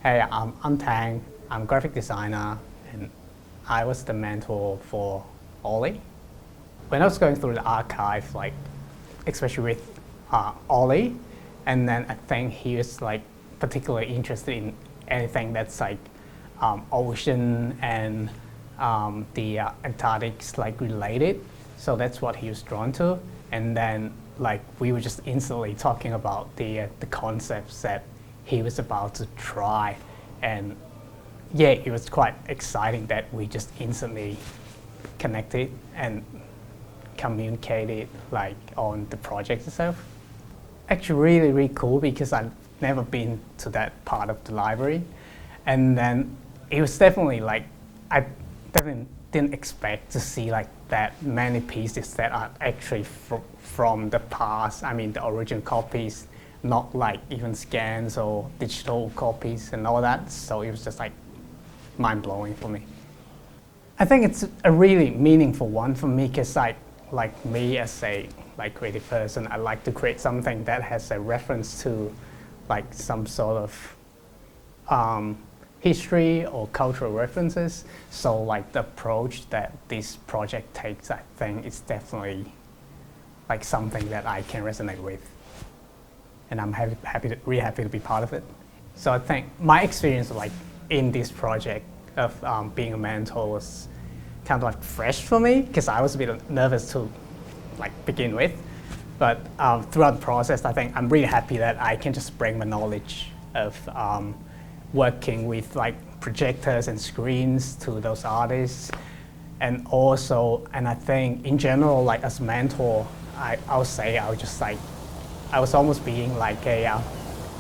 Hey, I'm Tang. I'm a graphic designer, and I was the mentor for Ollie. When I was going through the archive, like especially with Ollie, and then I think he was like particularly interested in anything that's like ocean and the Antarctic's like related. So that's what he was drawn to, and then like we were just instantly talking about the concepts that he was about to try, and yeah, it was quite exciting that we just instantly connected and communicated like on the project itself. Actually, really cool because I've never been to that part of the library, and then it was definitely like I definitely didn't expect to see like that many pieces that are actually from the past. I mean, the original copies, not like even scans or digital copies and all that. So it was just like mind-blowing for me. I think it's a really meaningful one for me because like me as a like creative person, I like to create something that has a reference to like some sort of history or cultural references. So like the approach that this project takes, I think it's definitely like something that I can resonate with. And I'm really happy to be part of it. So I think my experience like in this project of being a mentor was kind of like fresh for me because I was a bit nervous to like begin with. But throughout the process, I think I'm really happy that I can just bring my knowledge of working with like projectors and screens to those artists. And I think in general, like as a mentor, I would say I was almost being like a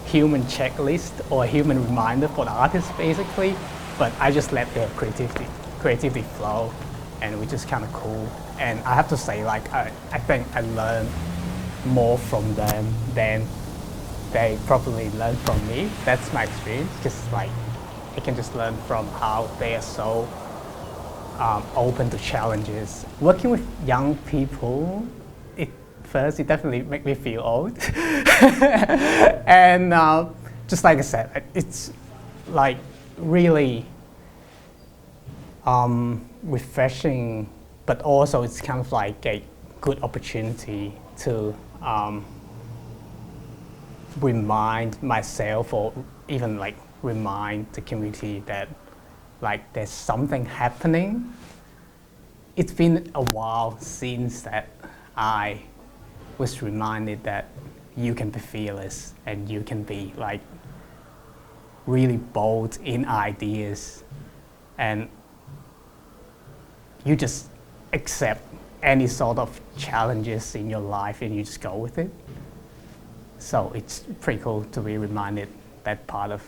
human checklist or a human reminder for the artist basically, but I just let their creativity flow, and which is kind of cool. And I have to say, like I think I learned more from them than they probably learned from me. That's my experience, because like I can just learn from how they are so open to challenges. Working with young people, it definitely makes me feel old. And just like I said, it's like really refreshing, but also it's kind of like a good opportunity to remind myself or even like remind the community that like there's something happening. It's been a while since that I was reminded that you can be fearless and you can be like really bold in ideas, and you just accept any sort of challenges in your life and you just go with it. So it's pretty cool to be reminded that part of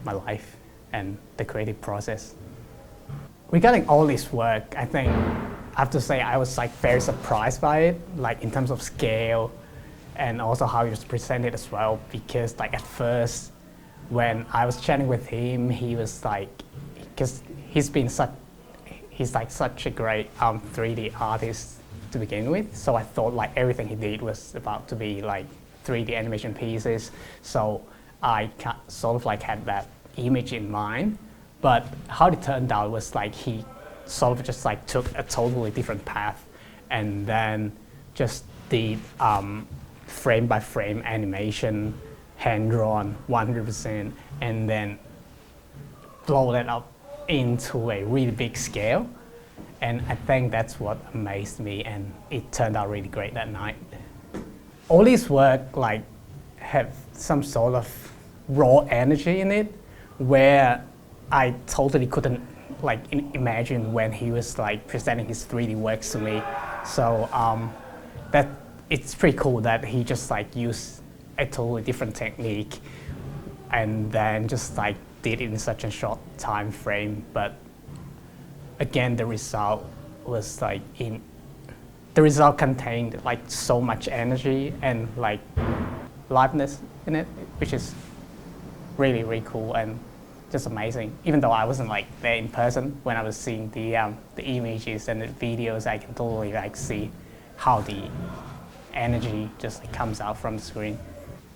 my life and the creative process. Regarding all this work, I think I have to say I was like very surprised by it, like in terms of scale and also how it was presented as well, because like at first when I was chatting with him, he was like, because he's like such a great 3D artist to begin with, so I thought like everything he did was about to be like 3D animation pieces, so I sort of like had that image in mind. But how it turned out was like he sort of just like took a totally different path and then just did frame by frame animation, hand drawn 100%, and then blow that up into a really big scale. And I think that's what amazed me, and it turned out really great that night. All his work like have some sort of raw energy in it, where I totally couldn't like imagine when he was like presenting his 3D works to me. So that it's pretty cool that he just like used a totally different technique and then just like did it in such a short time frame. But again, the result was like the result contained like so much energy and like liveness in it, which is really cool and just amazing. Even though I wasn't like there in person, when I was seeing the images and the videos, I can totally like see how the energy just like, comes out from the screen.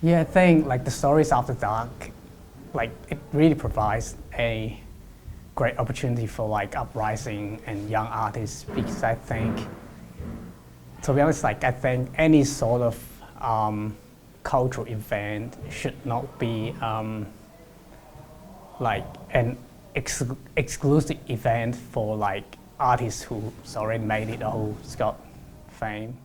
Yeah, I think like the stories after dark like it really provides a great opportunity for like uprising and young artists, because I think, to be honest, like I think any sort of cultural event should not be like an exclusive event for like artists who's already made it or who's got fame.